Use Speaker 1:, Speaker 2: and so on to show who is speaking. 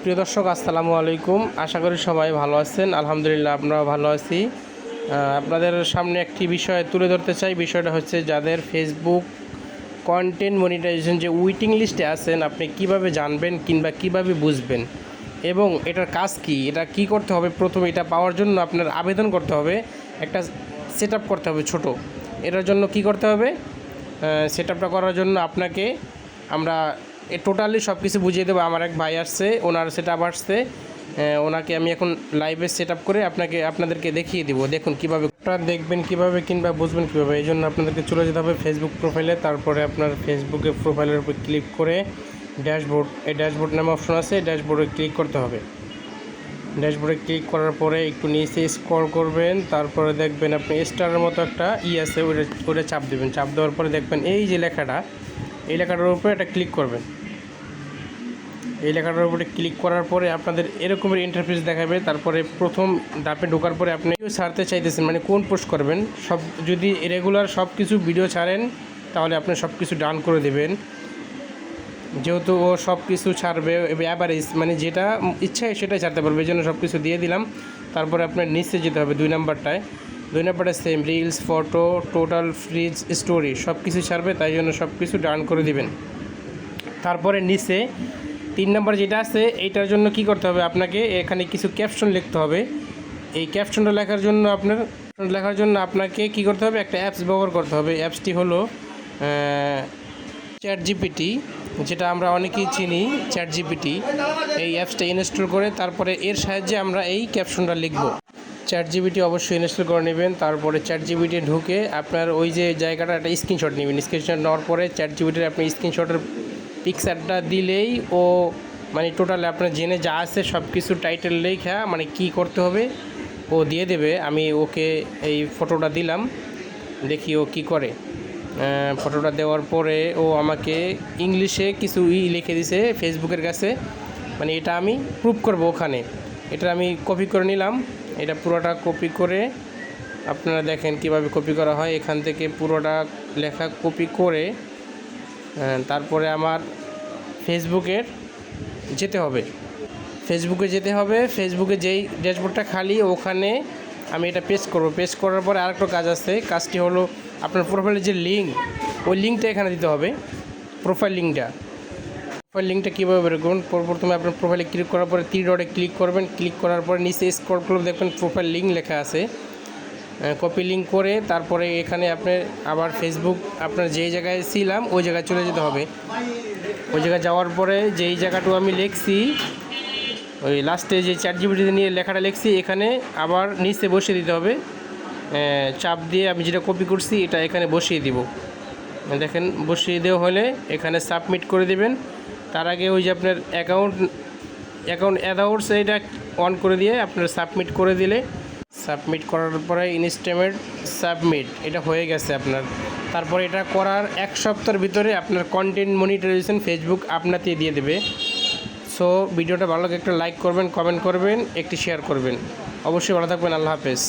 Speaker 1: প্রিয় দর্শক আসসালামু আলাইকুম। আশা করি সবাই ভালো আছেন। আলহামদুলিল্লাহ আমরাও ভালো আছি। আপনাদের সামনে একটি বিষয় তুলে ধরতে চাই। বিষয়টা হচ্ছে যাদের ফেসবুক কন্টেন্ট মনিটাইজেশন যে ওয়েটিং লিস্টে আছেন, আপনি কিভাবে জানবেন কিংবা কিভাবে বুঝবেন এবং এটার কাজ কি, এটা কি করতে হবে। প্রথমে এটা পাওয়ার জন্য আপনার আবেদন করতে হবে, একটা সেট আপ করতে হবে ছোট। এটার জন্য কি করতে হবে, সেট আপটা করার জন্য আপনাকে আমরা টোটালি সব কিছু বুঝিয়ে দেবো। আমার এক ভাই আসছে, ওনার সেট আপ আসছে, ওনাকে আমি এখন লাইভে সেট আপ করে আপনাদেরকে দেখিয়ে দিব। দেখুন কীভাবে দেখবেন কীভাবে কিংবা বুঝবেন কীভাবে। এই জন্য আপনাদেরকে চলে যেতে হবে ফেসবুক প্রোফাইলে। তারপরে আপনার ফেসবুকের প্রোফাইলের উপর ক্লিক করে ড্যাশবোর্ড, এই ড্যাশবোর্ড নামে অপশন আছে, ড্যাশবোর্ডে ক্লিক করতে হবে। ড্যাশবোর্ডে ক্লিক করার পরে একটু নিচে স্ক্রল করবেন, তারপরে দেখবেন আপনি স্টারের মতো একটা আছে, ওটা চাপ দেবেন। চাপ দেওয়ার পরে দেখবেন এই যে লেখাটা, এই লেখাটার উপরে এটা ক্লিক করবেন। এই লেখাটার উপরে ক্লিক করার পরে আপনাদের এরকমের ইন্টারফেস দেখাবে। তারপরে প্রথম ধাপে ঢোকার পরে আপনি ছাড়তে চাইতেছেন, মানে কোন পোস্ট করবেন। যদি রেগুলার সব কিছু ভিডিও ছাড়েন তাহলে আপনি সব কিছু ডান করে দেবেন। যেহেতু ও সব কিছু ছাড়বে অ্যাভারেজ, মানে যেটা ইচ্ছায় সেটাই ছাড়তে পারবে, এই জন্য সব কিছু দিয়ে দিলাম। তারপরে আপনার নিচে যেতে হবে 2 নাম্বারটায় same reels, photo, total, freeze, story সব কিছু ছাড়বে, তাই জন্য সব কিছু ডান করে দিবেন। তারপরে নিচে 3 নাম্বার যেটা আছে, এইটার জন্য কি করতে হবে, আপনাকে এখানে কিছু ক্যাপশন লিখতে হবে। এই ক্যাপশনটা লেখার জন্য আপনাকে কি করতে হবে, একটা অ্যাপস ব্যবহার করতে হবে। অ্যাপসটি হলো চ্যাট জিপিটি, যেটা আমরা অনেকেই চিনি চ্যাট জিপিটি। এই অ্যাপসটা ইনস্টল করে তারপরে এর সাহায্যে আমরা এই ক্যাপশনটা লিখব। চ্যাট জিপিটি অবশ্যই ইনস্টল করে নেবেন। তারপরে চ্যাট জিপিটি ঢুকে আপনার ওই যে জায়গাটা একটা স্ক্রিনশট নেবেন। স্ক্রিনশট নেওয়ার পরে চ্যাট জিপিটির আপনি স্ক্রিনশটের পিকচারটা দিলেই ও মানে টোটাল আপনার জেনে যা আছে সব কিছু টাইটেল লেখা, মানে কি করতে হবে ও দিয়ে দেবে। আমি ওকে এই ফটোটা দিলাম, দেখি ও কি করে। ফটোটা দেওয়ার পরে ও আমাকে ইংলিশে কিছু লিখে দিছে ফেসবুকের কাছে, মানে এটা আমি প্রুভ করব ওখানে। এটা আমি কপি করে নিলাম। এটা পুরোটা কপি করে আপনারা দেখেন কিভাবে কপি করা হয়। এখান থেকে পুরোটা লেখা কপি করে তারপরে আমার ফেসবুকে যেতে হবে। ফেসবুকে যেই ড্যাশবোর্ডটা খালি, ওখানে আমি এটা পেস্ট করব। পেস্ট করার পরে আরেকটা কাজ আছে। কাজটি হলো আপনার প্রোফাইলের যে লিঙ্ক, ওই লিঙ্কটা এখানে দিতে হবে। প্রোফাইল লিঙ্কটা কীভাবে বের করবেন, প্রথমে আপনার প্রোফাইলে ক্লিক করার পরে 3 ডটে ক্লিক করবেন। ক্লিক করার পরে নিচে স্ক্রল করে দেখবেন প্রোফাইল লিঙ্ক লেখা আছে। কপি লিঙ্ক করে তারপরে এখানে আপনার আবার ফেসবুক আপনার যেই জায়গায় ছিলাম ওই জায়গায় চলে যেতে হবে। ওই জায়গায় যাওয়ার পরে যেই জায়গাটু আমি লিখছি, ওই লাস্টে যে চ্যাট জিপিটি নিয়ে লেখাটা লিখছি, এখানে আবার নিচে বসিয়ে দিতে হবে। চাপ দিয়ে আমি যেটা কপি করছি এটা এখানে বসিয়ে দিব। দেখেন বসিয়ে দেওয়া হলে এখানে সাবমিট করে দেবেন। তার আগে ওই যে আপনার অ্যাকাউন্ট অ্যাডাউটস এটা অন করে দিয়ে আপনার সাবমিট করে দিলে, সাবমিট করার পরে ইনস্ট্যান্ট সাবমিট এটা হয়ে গেছে আপনার। তারপরে এটা করার 1 সপ্তাহের ভিতরে আপনার কন্টেন্ট মনিটাইজেশন ফেসবুক আপনাকে দিয়ে দেবে। সো ভিডিওটা ভালো লাগে একটা লাইক করবেন, কমেন্ট করবেন, একটি শেয়ার করবেন। অবশ্যই ভালো থাকবেন। আল্লাহ হাফেজ।